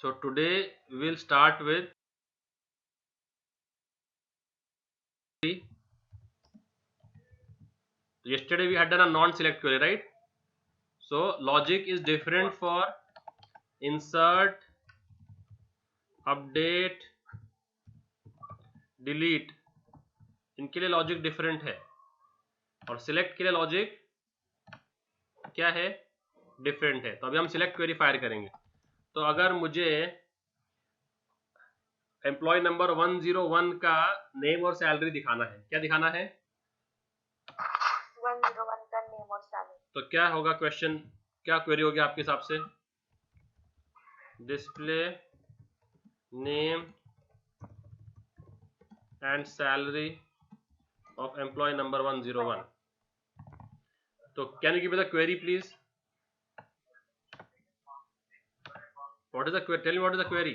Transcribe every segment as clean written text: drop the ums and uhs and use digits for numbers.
So today we'll start with yesterday we had done a non-select query, right? So logic is different for insert, update, delete, इनके लिए logic different है और select के लिए logic क्या है, different है। तो अभी हम सिलेक्ट क्वेरी फायर करेंगे। तो अगर मुझे एम्प्लॉय नंबर 101 का नेम और सैलरी दिखाना है, क्या दिखाना है? 101 का नेम और सैलरी। तो क्या होगा क्वेश्चन, क्या क्वेरी होगी आपके हिसाब से? Display name and salary of employee number 101. तो can you give me the query please? What is the query? Tell me what is the query?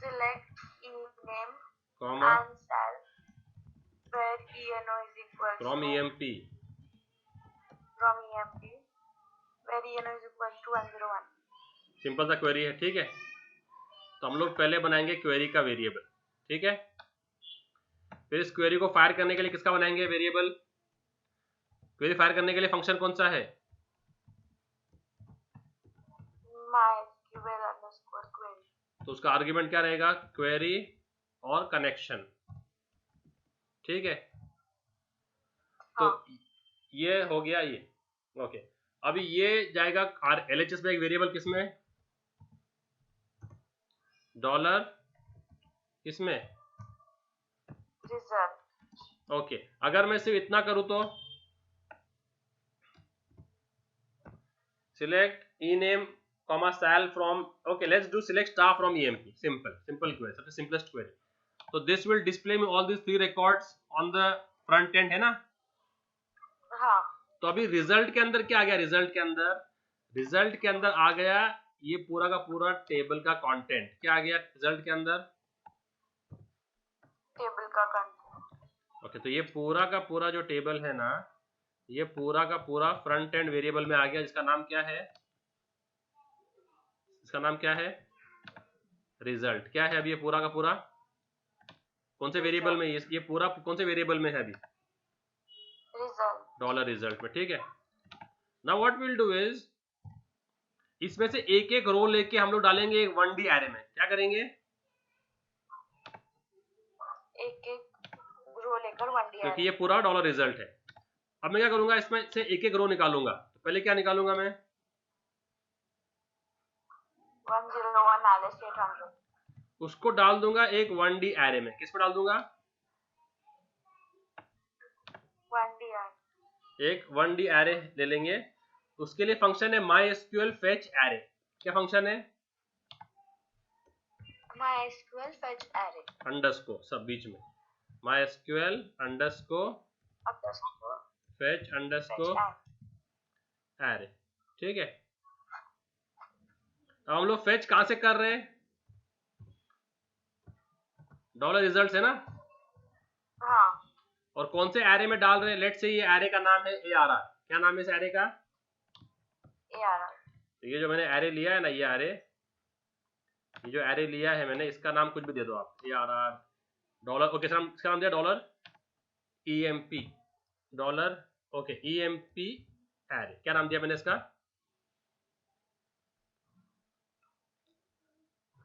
Select name, comma, and sal where ENO is equal from to EMP. from EMP where ENO is equal to 101. Simple सा query है, ठीक है। तो हम लोग पहले बनाएंगे query का वेरिएबल, ठीक है। फिर इस क्वेरी को फायर करने के लिए किसका बनाएंगे वेरिएबल? क्वेरी फायर करने के लिए फंक्शन कौन सा है? MySQL_query. तो उसका आर्ग्यूमेंट क्या रहेगा? क्वेरी और कनेक्शन, ठीक है। तो ये हो गया ये, ओके। अभी ये जाएगा LHS में एक वेरिएबल किसमें? डॉलर किसमें? रिजल्ट। ओके। अगर मैं सिर्फ इतना करूं तो select ename comma sal from, okay, let's do select star from EMP. simple query, सबसे simplest query. So this will display me all these 3 records on the front end, है ना? हाँ। तो अभी रिजल्ट के अंदर क्या आ गया? रिजल्ट के अंदर आ गया ये पूरा का पूरा टेबल का कंटेंट। क्या आ गया रिजल्ट के अंदर? टेबल का कंटेंट। ओके, तो ये पूरा का पूरा जो टेबल है ना, ये पूरा का पूरा फ्रंट एंड वेरिएबल में आ गया, जिसका नाम क्या है? इसका नाम क्या है? रिजल्ट। क्या है अभी ये पूरा का पूरा? कौन से वेरिएबल में? ये पूरा कौन से वेरिएबल में है अभी? रिजल्ट। डॉलर रिजल्ट में, ठीक है। Now what will do is, इसमें से एक एक रो लेके हम लोग डालेंगे एक 1D एरे में। क्या करेंगे? एक एक रो लेकर 1D, क्योंकि ये पूरा डॉलर रिजल्ट है। अब मैं क्या करूंगा, इसमें से एक एक रो निकालूंगा। तो पहले क्या निकालूंगा मैं? 101 एलिस 800, उसको डाल दूंगा एक 1D एरे में। किस पे डाल दूंगा? 1D array. एक 1D एरे ले लेंगे। उसके लिए फंक्शन है MySQL fetch array। क्या फंक्शन है? MySQL fetch array अंडरस्कोर सब बीच में, MySQL underscore fetch underscore array, ठीक है। अब हम लोग फेच कहां से कर रहे हैं? डॉलर रिजल्ट है ना? हाँ। और कौन से एरे में डाल रहे हैं? लेट से ये एरे का नाम है ARR। क्या नाम है इस एरे का? ARR। तो ये जो मैंने एरे लिया है ना, ये एरे, ये जो एरे लिया है मैंने, इसका नाम कुछ भी दे दो आप, ARR डॉलर, ओके। इसका नाम दिया dollar EMP, dollar, okay, EMP array. क्या नाम दिया मैंने इसका?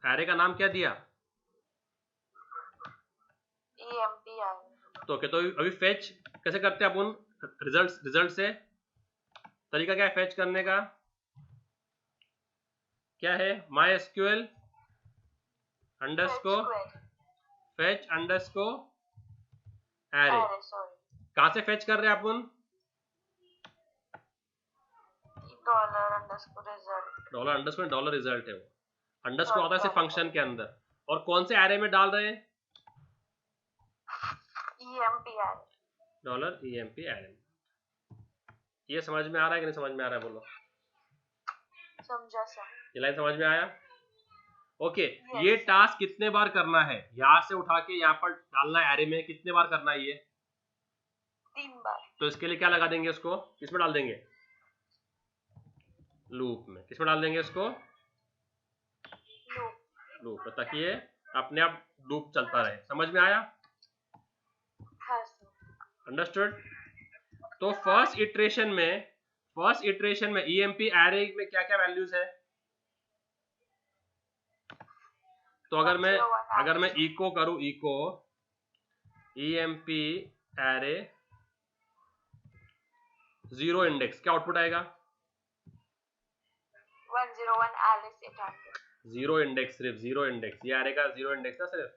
एरे का नाम क्या दिया? EMP array. तो ओके, तो अभी फेच कैसे करते हैं अपन? रिजल्ट से तरीका क्या है फेच करने का? क्या है? MySQL underscore fetch underscore array. कहां से फेच कर रहे हैं अपन? डॉलर अंडरस्कोर डॉलर रिजल्ट है वो, अंडरस्कोर आता है सिर्फ फंक्शन के अंदर। और कौन से एरे में डाल रहे हैं? EMP array, dollar EMP array. ये समझ में आ रहा है कि नहीं समझ में आ रहा है? बोलो। समझा सर। ये लाइन समझ में आया? ओके। ये टास्क कितने बार करना है? यहां से उठा के यहाँ पर डालना है एरे में, कितने बार करना है ये? 3 बार। तो इसके लिए क्या लगा देंगे? उसको किसमें डाल देंगे? लूप में। किस में डाल देंगे इसको? लूप में, ताकि ये अपने आप लूप चलता रहे। समझ में आया? हाँ सर। अंडरस्टूड? तो फर्स्ट इटरेशन में ईएमपी एरे में क्या क्या वैल्यूज है? तो अगर मैं इको करूं, इको ईएमपी एरे 0 इंडेक्स, क्या आउटपुट आएगा? 101 एलिस 800। 0 इंडेक्स, सिर्फ 0 इंडेक्स। ये एरे का 0 इंडेक्स ना सिर्फ,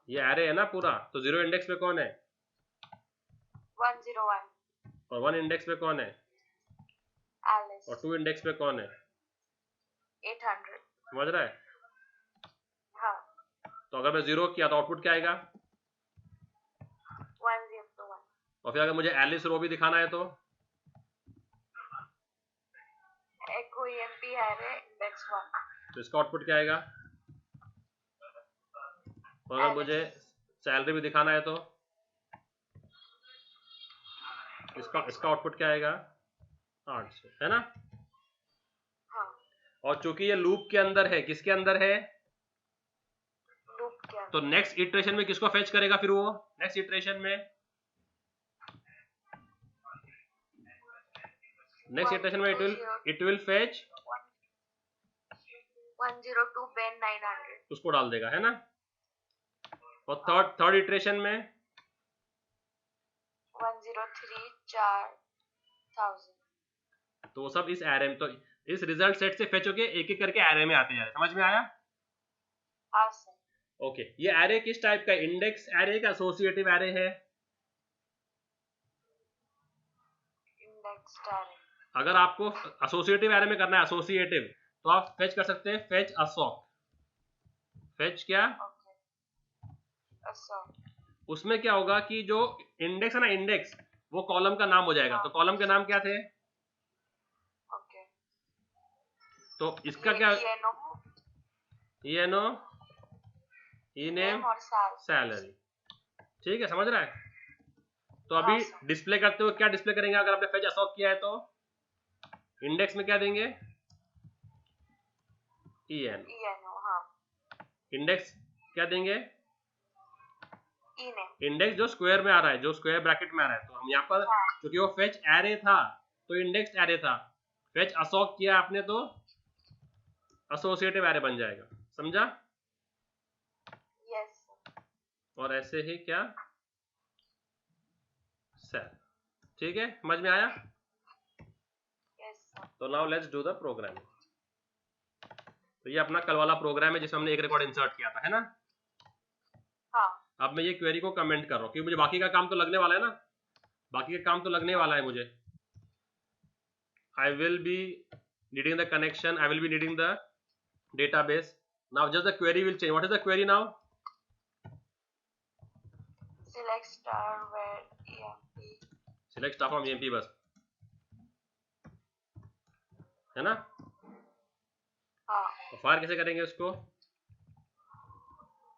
ये एरे है ना पूरा। तो 0 इंडेक्स पे कौन है? 101 और 1 इंडेक्स पे कौन है? एलिस। और 2 इंडेक्स पे कौन है? 800। समझ रहा है? हाँ। तो अगर मैं 0 किया तो आउटपुट क्या आएगा? 101। और फिर अगर मुझे एलिस रो भी दिखाना है तो echo emp एरे इंडेक्स 1। तो इसका आउटपुट क्या आएगा? और अगर मुझे सैलरी भी दिखाना है तो इसका आउटपुट क्या आएगा? 800, है ना? हाँ। और चूंकि ये लूप के अंदर है, किसके अंदर है? लूप के अंदर। तो नेक्स्ट इटरेशन में किसको फेच करेगा फिर वो? नेक्स्ट इटरेशन में इट विल फेच 102 बेन 900। उसको डाल देगा, है ना? और थर्ड इटरेशन में 103 4000। तो वो सब इस एरे में, तो इस रिजल्ट सेट से फेच होके एक एक करके एरे में आते जा रहे। समझ में आया? हाँ सर। ओके। ये एरे किस टाइप का? इंडेक्स एरे का एसोसिएटिव एरे है? Index array. अगर आपको एसोसिएटिव एरे में करना है, एसोसिएटिव, तो आप फेच कर सकते हैं फेच असॉक। फेच क्या? उसमें क्या होगा कि जो इंडेक्स है ना, इंडेक्स वो कॉलम का नाम हो जाएगा। तो कॉलम के नाम क्या थे? तो इसका क्या? ENO, ENAME, salary. ठीक है, समझ रहा है? तो अभी डिस्प्ले करते हुए क्या डिस्प्ले करेंगे? अगर आपने फेच असॉक किया है तो इंडेक्स में क्या देंगे? ENO। हाँ। इंडेक्स क्या देंगे? ENAME। इंडेक्स जो स्क्वायर में आ रहा है, जो स्क्वायर ब्रैकेट में आ रहा है। तो हम यहाँ पर क्योंकि वो फेच एरे था तो इंडेक्स एरे था, फेच असॉक किया आपने तो एसोसिएटिव एरे बन जाएगा। समझा? यस। और ऐसे ही क्या? सेल। ठीक है, समझ में आया? यस। तो now let's do the programming. तो ये अपना कल वाला प्रोग्राम है जिसमें हमने एक रिकॉर्ड इंसर्ट किया था, है ना? हाँ। अब मैं ये क्वेरी को कमेंट कर रहा हूँ क्योंकि मुझे बाकी का काम तो लगने वाला है ना, बाकी का काम तो लगने वाला है मुझे। I will be needing the connection, I will be needing the database. Now just the query will change. What is the query now? Select star where EMP. Select star from EMP बस, है ना? हाँ। तो fire कैसे करेंगे उसको?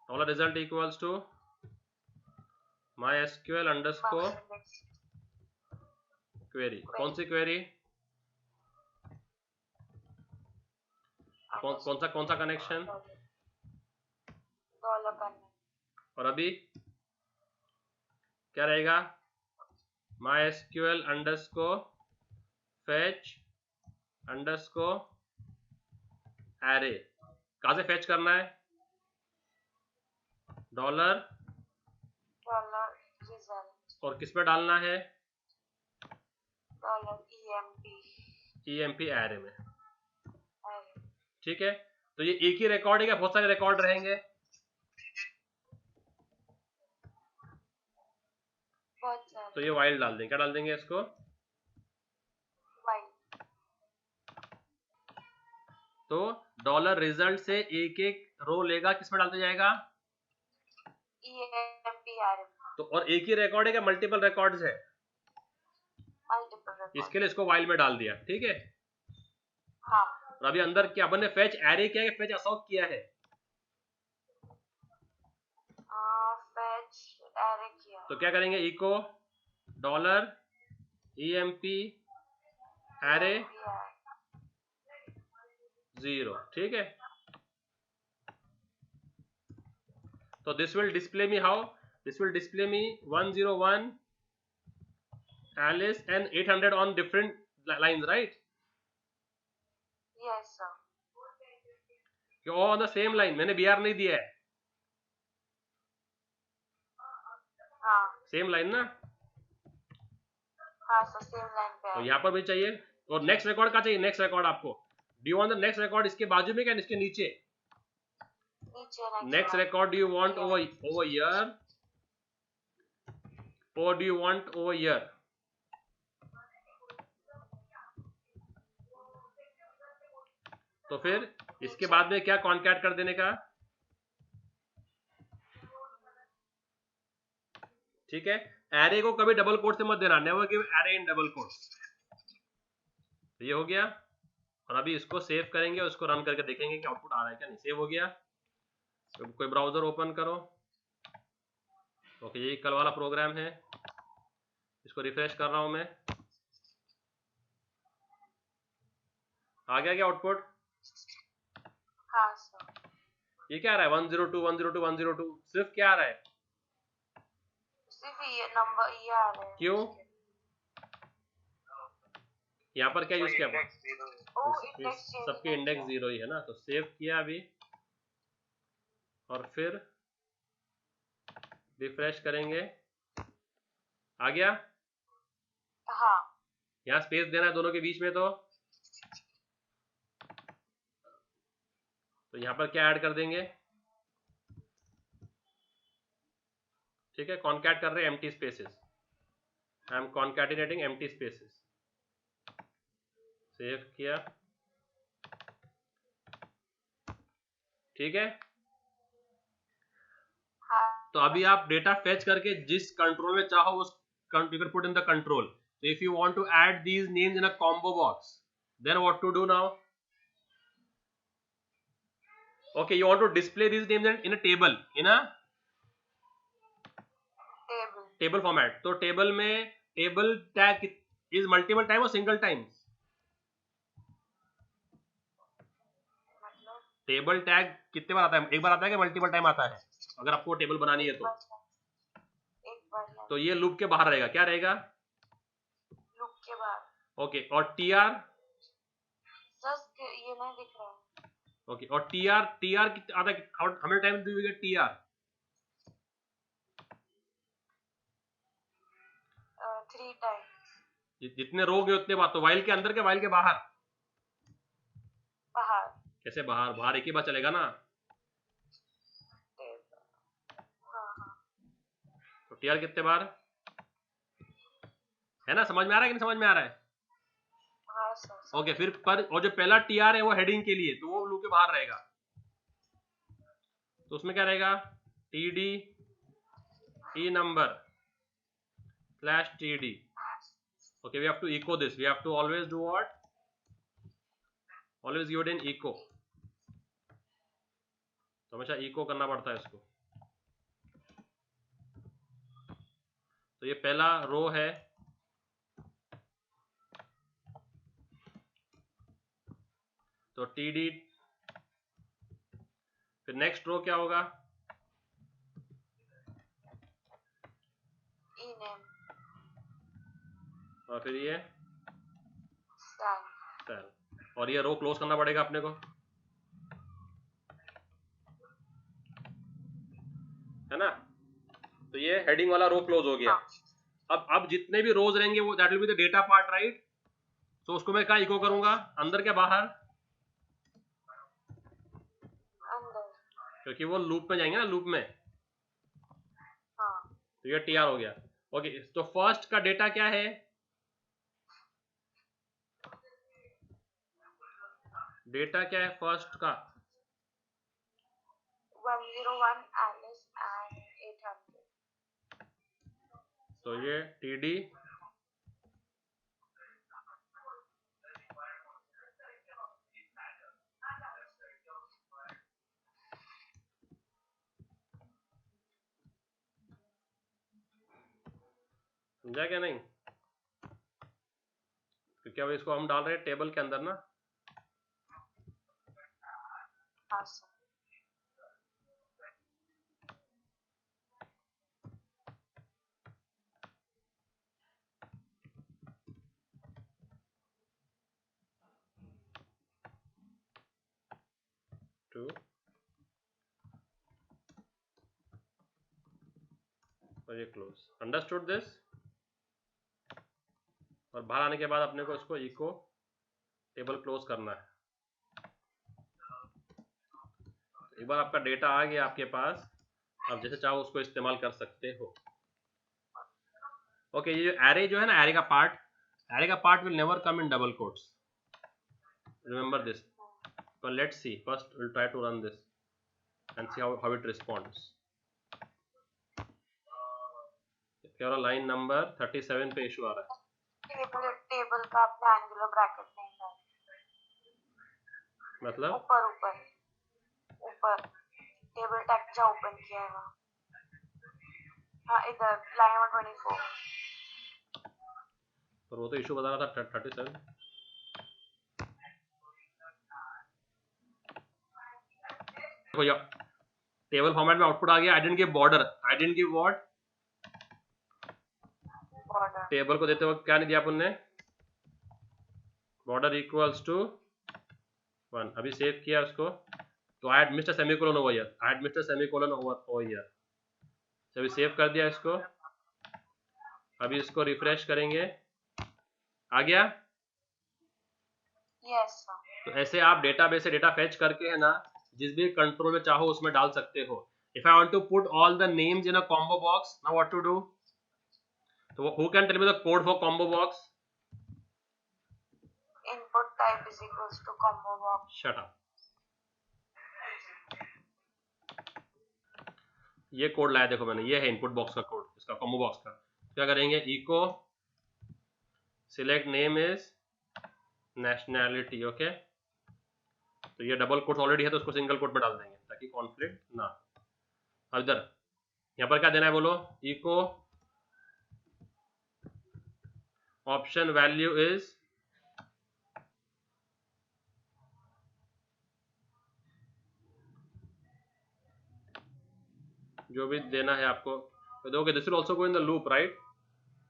Dollar result equals to MySQL underscore query. कौन सी क्वेरी? कौन सा कनेक्शन? और अभी क्या रहेगा? MySQL underscore fetch underscore array. कहां से फेच करना है? Dollar result. और किस पे डालना है? EMP एरे में। ठीक है, तो ये एक ही रिकॉर्ड है क्या बहुत सारे रिकॉर्ड रहेंगे? तो ये वाइल डाल देंगे। क्या डाल देंगे इसको? तो डॉलर रिजल्ट से एक एक रो लेगा, किस में डालते जाएगा? EMP array. तो और एक ही रिकॉर्ड है क्या मल्टीपल रिकॉर्ड्स है? इसके लिए इसको वाइल में डाल दिया। ठीक है। हाँ। और अभी अंदर क्या अपन ने फेच एरे किया है, फेच असॉक किया है? फेच एरे किया। तो क्या करेंगे? Echo dollar EMP array Yeah. 0, ठीक है। तो this will display me how, this will display me 101 Alice and 800 on different lines, right? Yes, sir. All on the same line, मैंने BR नहीं दिया है, हाँ सेम लाइन ना, हाँ सर, सेम लाइन पे तो है। यहाँ पर भी चाहिए। और नेक्स्ट रिकॉर्ड का चाहिए, नेक्स्ट रिकॉर्ड आपको, do you want the next record इसके बाजू में क्या इसके नीचे? नीचे next record do you want over here और do you want over here? तो फिर इसके बाद में क्या कॉन्कैट कर देने का, ठीक है। एरे को कभी डबल कोट से मत देना, never give array in double quote. ये हो गया, और अभी इसको सेव करेंगे और इसको रन करके देखेंगे कि आउटपुट आ रहा है क्या नहीं। सेव हो गया, तो कोई ब्राउजर ओपन करो। ओके, यही कल वाला प्रोग्राम है, इसको रिफ्रेश कर रहा हूं मैं। आ गया क्या आउटपुट? हाँ सर। ये क्या आ रहा है? 102 102 102, सिर्फ क्या आ रहा है? सिर्फ ये नंबर ये आ रहे हैं। क्यों? यहाँ पर क्या यूज किया? सबके इंडेक्स 0 ही है ना, तो सेव किया अभी, और फिर रिफ्रेश करेंगे। आ गया? हाँ। यहाँ स्पेस देना है दोनों के बीच में, तो यहाँ पर क्या ऐड कर देंगे, ठीक है। कॉन्कैट कर रहे हैं empty spaces, I am concatenating empty spaces. Save किया, ठीक है। हाँ। तो अभी आप डेटा फेच करके जिस कंट्रोल में चाहो उस you can put in the control. So if you want to add these names in a combo box, then what to do now? Okay, you want to display these names in a table, in a table format. तो table में table tag is multiple time और single time? Table tag कितने बार आता है? एक बार आता है कि मल्टीपल टाइम आता है? अगर आपको टेबल बनानी है तो एक बार। तो ये लूप के बाहर रहेगा, क्या रहेगा? लूप के बाहर। ओके, और टीआर? ये नहीं दिख रहा है। ओके, और टीआर कितना आता है? How many times do you get TR? 3 times. जितने रोगे उतने बार। तो वाइल के अंदर के वाइल के बाहर? बाहर। कैसे बाहर? बाहर एक ही बार चलेगा ना। तो टीआर कितने बार है ना? समझ में आ रहा है कि नहीं समझ में आ रहा है? ओके, फिर पर और जो पहला टीआर है वो हेडिंग के लिए, तो वो लूप के बाहर रहेगा। तो उसमें क्या रहेगा? TD E number slash TD. Okay, we have to echo this, we have to always do what? Always give it in echo. तो हमेशा इको करना पड़ता है इसको। तो ये पहला रो है, तो टीडी। फिर नेक्स्ट रो क्या होगा? ई नेम। और फिर ये सेल। और ये रो क्लोज करना पड़ेगा अपने को, है ना। तो ये हेडिंग वाला रो क्लोज हो गया। अब जितने भी रोज रहेंगे वो that will be the data part, right. तो उसको मैं क्या इको करूंगा? अंदर क्या बाहर? अंदर, क्योंकि वो लूप में जाएंगे ना, लूप में। तो ये टीआर हो गया। ओके, तो फर्स्ट का डेटा क्या है? डेटा क्या है फर्स्ट का? 101 एलिस एंड 800। तो ये टीडी समझा क्या नहीं? क्योंकि अब इसको हम डाल रहे हैं टेबल के अंदर ना। हाँ सर। टू और ये क्लोज। Understood this. और बाहर आने के बाद अपने को इसको इको टेबल क्लोज करना है। एक बार आपका डेटा आ गया आपके पास, आप जैसे चाहो उसको इस्तेमाल कर सकते हो। ओके, ये एरे जो है ना, एरे का part will never come in double quotes, remember this. But let's see. First, we'll try to run this and see how it responds. केवल लाइन नंबर 37 पे इशू आ रहा है। टेबल का आपने एंगुलर ब्रैकेट नहीं था, मतलब ऊपर टेबल टैग जा ओपन किया है वहाँ। हाँ इधर लाइन नंबर 24। पर वो तो इशू बता रहा था 37। देखो टेबल फॉर्मेट में आउटपुट आ गया। I didn't give border, I didn't give what, border. Table को देते वक्त क्या नहीं दिया अपन ने, बॉर्डर इक्वल्स टू 1। अभी सेव किया उसको तो I had missed a semicolon over here, I had missed a semicolon over here. अभी सेव कर दिया इसको। अभी इसको रिफ्रेश करेंगे, आ गया। Yes sir. तो ऐसे आप डेटाबेस से डेटा फेच करके है ना, जिस भी कंट्रोल में चाहो उसमें डाल सकते हो। If I want to put all the names in a combo box, now what to do? तो who can tell me the code for combo box? Input type is equals to combo box. Shut up. ये code लाया देखो मैंने, ये है input box का code, इसका combo box का। क्या करेंगे, echo select name is nationality. Okay, तो ये डबल कोट ऑलरेडी है तो उसको सिंगल कोट में डाल देंगे ताकि कॉन्फ्लिक्ट ना। अब इधर यहाँ पर क्या देना है बोलो, इको ऑप्शन वैल्यू इज जो भी देना है आपको तो दोगे। This will also go in the loop, right?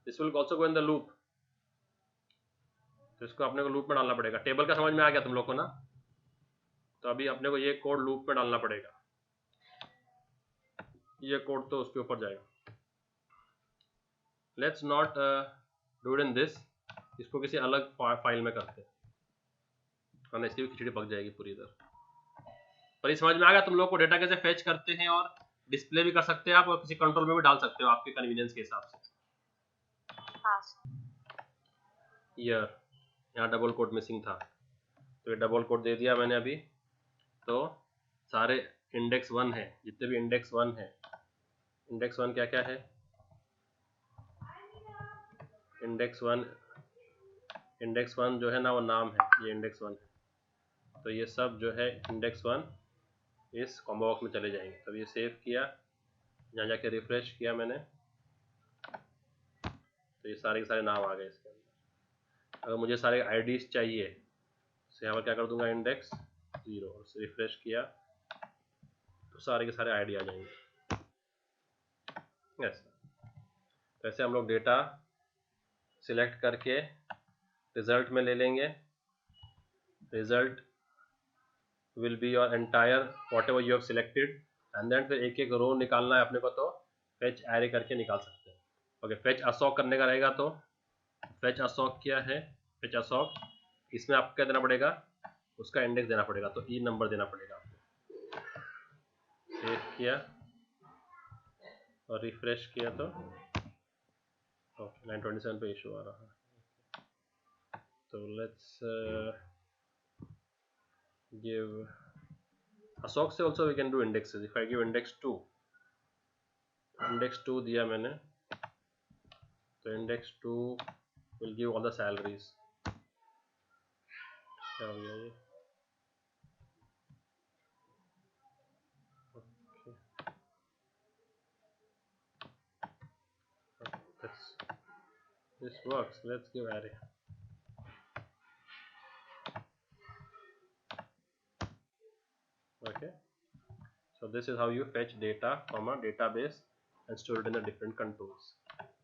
This will also go in the loop. तो इसको अपने को लूप में डालना पड़ेगा। टेबल का समझ में आ गया तुम लोग को ना? तो अभी अपने को ये कोड लूप में डालना पड़ेगा। ये कोड तो उसके ऊपर जाएगा। Let's not do it in this, इसको किसी अलग फाइल में करते हैं, वरना इसकी भी खिचड़ी पक जाएगी पूरी इधर। पर ये समझ में आ गया तुम लोग को डेटा कैसे फेच करते हैं, और डिस्प्ले भी कर सकते हैं आप, और किसी कंट्रोल में भी डाल सकते हो आपके कन्वीनियंस के हिसाब से। हाँ ईयर, यहाँ डबल कोट मिसिंग था तो ये डबल कोट दे दिया मैंने अभी। तो सारे इंडेक्स 1 है, जितने भी इंडेक्स 1 है। इंडेक्स 1 क्या क्या है? इंडेक्स 1 जो है ना वो नाम है, ये इंडेक्स 1 है। तो ये सब जो है इंडेक्स 1 इस कॉम्बो बॉक्स में चले जाएंगे। तब ये सेव किया, यहाँ जाके रिफ्रेश किया मैंने, तो ये सारे के सारे नाम आ गए इसके अंदर। अगर मुझे सारे आईडीज चाहिए तो यहाँ पर क्या कर दूंगा, इंडेक्स 0, रिफ्रेश किया तो सारे के सारे आईडी आ जाएंगे। यस, तो ऐसे हम लोग डेटा सिलेक्ट करके रिजल्ट में ले लेंगे। Result will be your entire whatever you have selected, and then फिर एक एक रो निकालना है अपने को, तो फेच एरे करके निकाल सकते हैं। ओके, फेच असॉक करने का रहेगा तो फेच असॉक क्या है, फेच असॉक इसमें आपको क्या देना पड़ेगा, उसका इंडेक्स देना पड़ेगा, तो ई नंबर देना पड़ेगा आपको। सेव किया और रिफ्रेश किया तो ओके 927 पे इशू आ रहा है। तो लेट्स गिव असॉक से also we can do indexes. If I give index 2 दिया मैंने, तो index 2 will give all the salaries. क्या हो गया ये, this works. Let's give array. Okay, so this is how you fetch data from a database and store it in the different controls.